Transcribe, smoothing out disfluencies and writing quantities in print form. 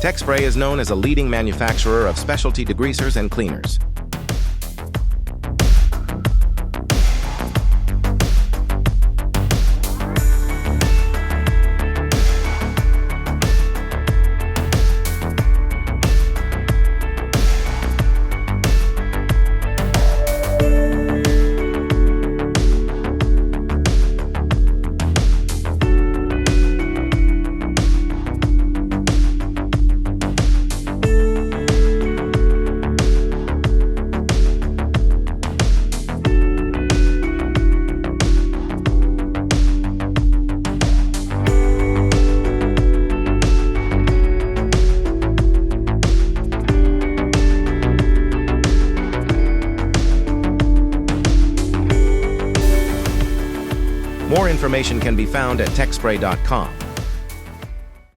TechSpray is known as a leading manufacturer of specialty degreasers and cleaners. More information can be found at techspray.com.